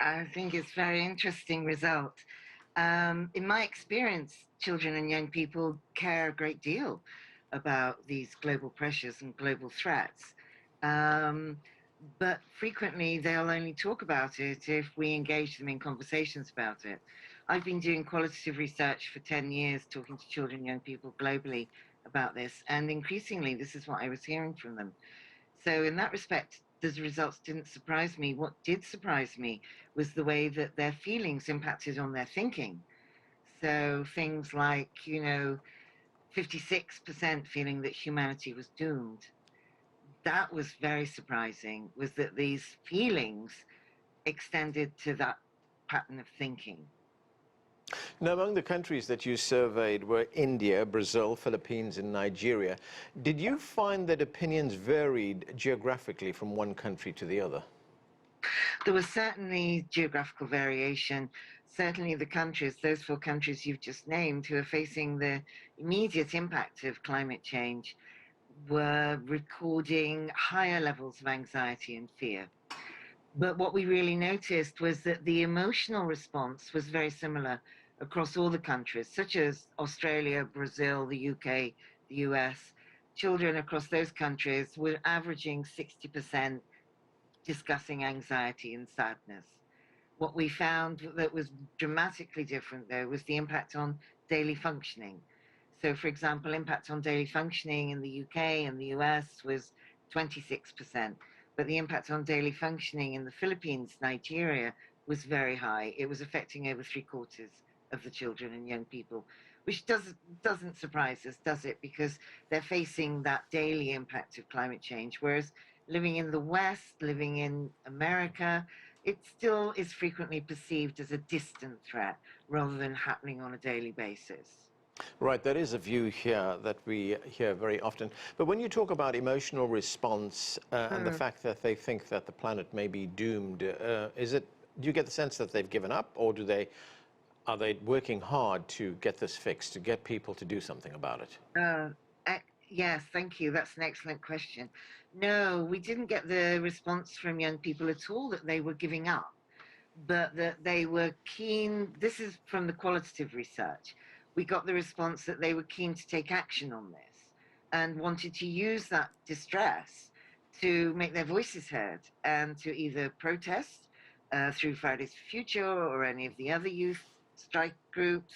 I think it's a very interesting result. In my experience, children and young people care a great deal about these global pressures and global threats. Um, but frequently, they'll only talk about it if we engage them in conversations about it. I've been doing qualitative research for 10 years, talking to children and young people globally about this, and increasingly, this is what I was hearing from them. So in that respect, the results didn't surprise me. What did surprise me was the way that their feelings impacted on their thinking. So things like, 56% feeling that humanity was doomed. That was very surprising, was that these feelings extended to that pattern of thinking. Now, among the countries that you surveyed were India, Brazil, Philippines, and Nigeria. Did you find that opinions varied geographically from one country to the other? There was certainly geographical variation. Certainly, the countries, those four countries you've just named, who are facing the immediate impact of climate change, were recording higher levels of anxiety and fear. But what we really noticed was that the emotional response was very similar across all the countries, such as Australia, Brazil, the UK, the US. Children across those countries were averaging 60% discussing anxiety and sadness. What we found that was dramatically different, though, was the impact on daily functioning. So, for example, impact on daily functioning in the UK and the US was 26%, but the impact on daily functioning in the Philippines, Nigeria, was very high. It was affecting over three-quarters of the children and young people, which doesn't surprise us, does it? Because they're facing that daily impact of climate change, whereas living in the West, living in America, it still is frequently perceived as a distant threat rather than happening on a daily basis. Right, there is a view here that we hear very often. But when you talk about emotional response and the fact that they think that the planet may be doomed, do you get the sense that they've given up, or are they working hard to get this fixed, to get people to do something about it? Yes, thank you. That's an excellent question. No, we didn't get the response from young people at all that they were giving up, but that they were keen. This is from the qualitative research. We got the response that they were keen to take action on this and wanted to use that distress to make their voices heard and to either protest through Fridays for Future or any of the other youth strike groups,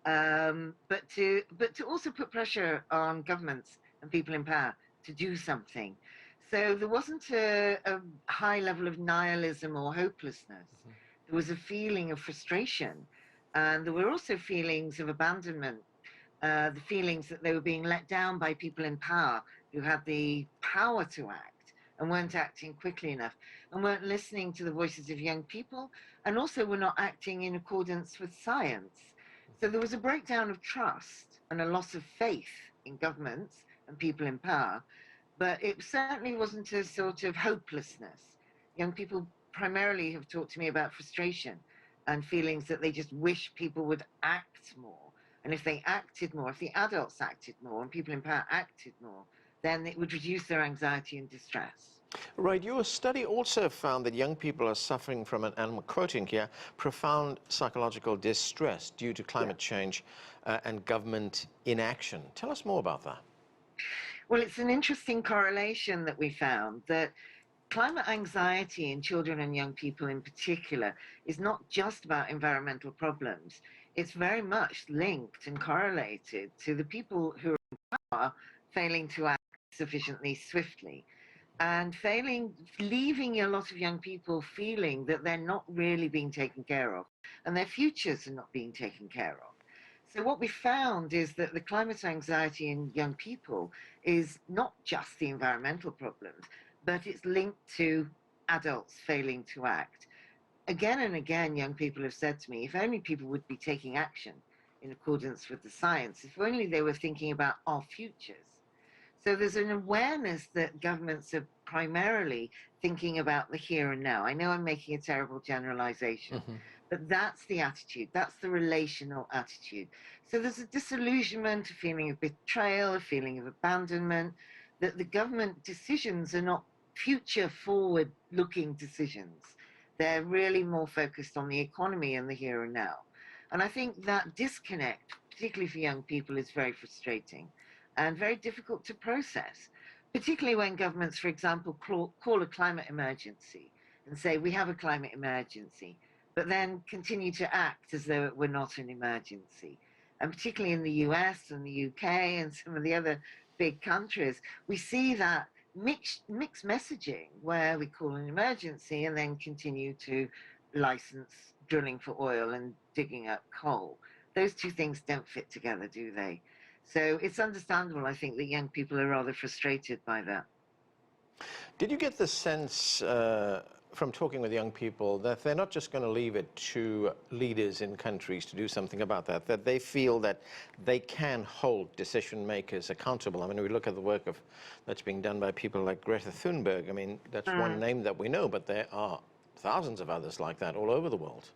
but to also put pressure on governments and people in power to do something. So there wasn't a high level of nihilism or hopelessness. Mm-hmm. There was a feeling of frustration, and there were also feelings of abandonment. The feelings that they were being let down by people in power who had the power to act and weren't acting quickly enough and weren't listening to the voices of young people and also were not acting in accordance with science. So there was a breakdown of trust and a loss of faith in governments and people in power, but it certainly wasn't a sort of hopelessness. Young people primarily have talked to me about frustration and feelings that they just wish people would act more. And if they acted more, if the adults acted more and people in power acted more, then it would reduce their anxiety and distress. Right. Your study also found that young people are suffering from and I'm quoting here, profound psychological distress due to climate change and government inaction. Tell us more about that. Well, it's an interesting correlation that we found that climate anxiety in children and young people in particular is not just about environmental problems. It's very much linked and correlated to the people who are in power failing to act sufficiently swiftly and leaving a lot of young people feeling that they're not really being taken care of and their futures are not being taken care of. So what we found is that the climate anxiety in young people is not just the environmental problems, but it's linked to adults failing to act. Again and again, young people have said to me, if only people would be taking action in accordance with the science, if only they were thinking about our futures. So there's an awareness that governments are primarily thinking about the here and now. I know I'm making a terrible generalization, but that's the attitude. That's the relational attitude. So there's a disillusionment, a feeling of betrayal, a feeling of abandonment, that the government decisions are not future forward looking decisions. They're really more focused on the economy and the here and now. And I think that disconnect, particularly for young people, is very frustrating and very difficult to process, particularly when governments, for example, call a climate emergency and say, we have a climate emergency, but then continue to act as though it were not an emergency. And particularly in the US and the UK and some of the other big countries, we see that mixed messaging where we call an emergency and then continue to license drilling for oil and digging up coal. Those two things don't fit together, do they? So it's understandable, I think, that young people are rather frustrated by that. Did you get the sense from talking with young people that they're not just going to leave it to leaders in countries to do something about that, that they feel that they can hold decision makers accountable? I mean, we look at the work that's being done by people like Greta Thunberg. I mean, that's one name that we know, but there are thousands of others like that all over the world.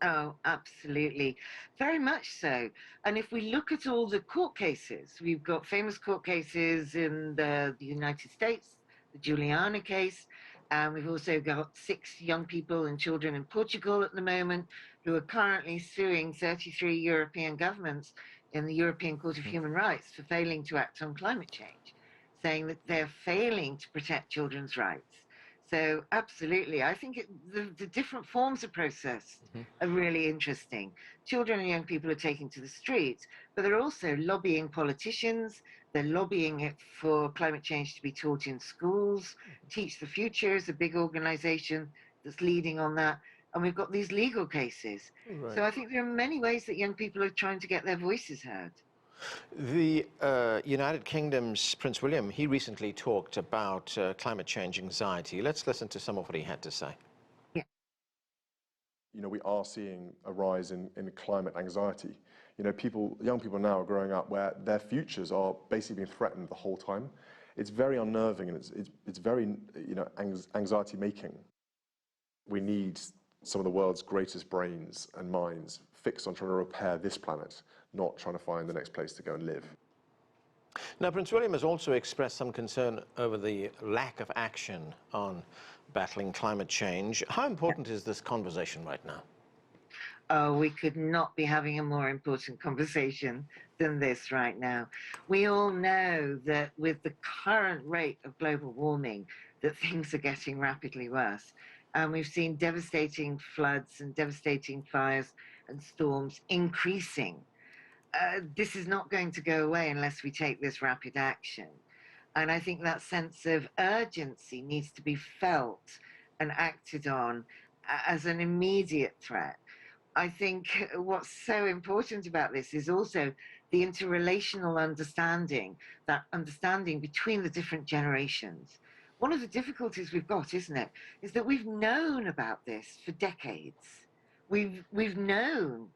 Oh, absolutely. Very much so. And if we look at all the court cases, we've got famous court cases in the United States, the Juliana case, and we've also got 6 young people and children in Portugal at the moment who are currently suing 33 European governments in the European Court of Human Rights for failing to act on climate change, saying that they're failing to protect children's rights. So absolutely, I think the different forms of process are really interesting. Children and young people are taking to the streets, but they're also lobbying politicians. They're lobbying it for climate change to be taught in schools. Teach the Future is a big organization that's leading on that. And we've got these legal cases. Right. So I think there are many ways that young people are trying to get their voices heard. The United Kingdom's Prince William, he recently talked about climate change anxiety. Let's listen to some of what he had to say. Yeah. You know, we are seeing a rise in climate anxiety. You know, young people now are growing up where their futures are basically being threatened the whole time. It's very unnerving, and it's very, you know, anxiety making. We need some of the world's greatest brains and minds fixed on trying to repair this planet, not trying to find the next place to go and live. Now, Prince William has also expressed some concern over the lack of action on battling climate change. How important is this conversation right now? Oh, we could not be having a more important conversation than this right now. We all know that with the current rate of global warming, that things are getting rapidly worse. And we've seen devastating floods and devastating fires and storms increasing. This is not going to go away unless we take this rapid action. And I think that sense of urgency needs to be felt and acted on as an immediate threat. I think what's so important about this is also the interrelational understanding, that understanding between the different generations. One of the difficulties we've got, isn't it, is that we've known about this for decades. We've known,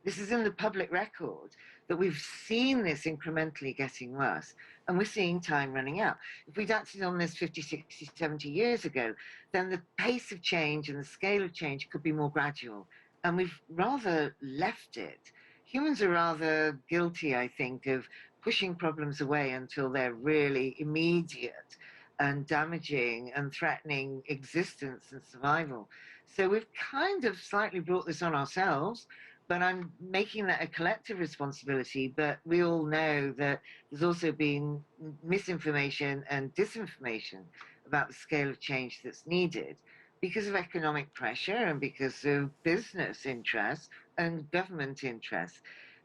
this is in the public record, that we've seen this incrementally getting worse, and we're seeing time running out. If we'd acted on this 50, 60, 70 years ago, then the pace of change and the scale of change could be more gradual. And we've rather left it. Humans are rather guilty, I think, of pushing problems away until they're really immediate and damaging and threatening existence and survival. So we've kind of slightly brought this on ourselves, but I'm making that a collective responsibility. But we all know that there's also been misinformation and disinformation about the scale of change that's needed because of economic pressure and because of business interests and government interests.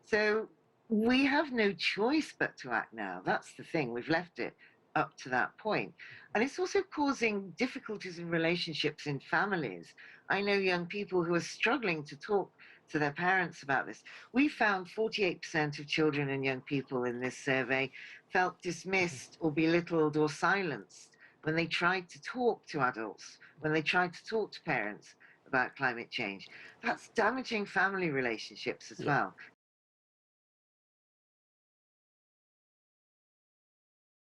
So we have no choice but to act now. That's the thing. We've left it up to that point. And it's also causing difficulties in relationships in families. I know young people who are struggling to talk to their parents about this. We found 48% of children and young people in this survey felt dismissed or belittled or silenced when they tried to talk to adults, when they tried to talk to parents about climate change. That's damaging family relationships as well.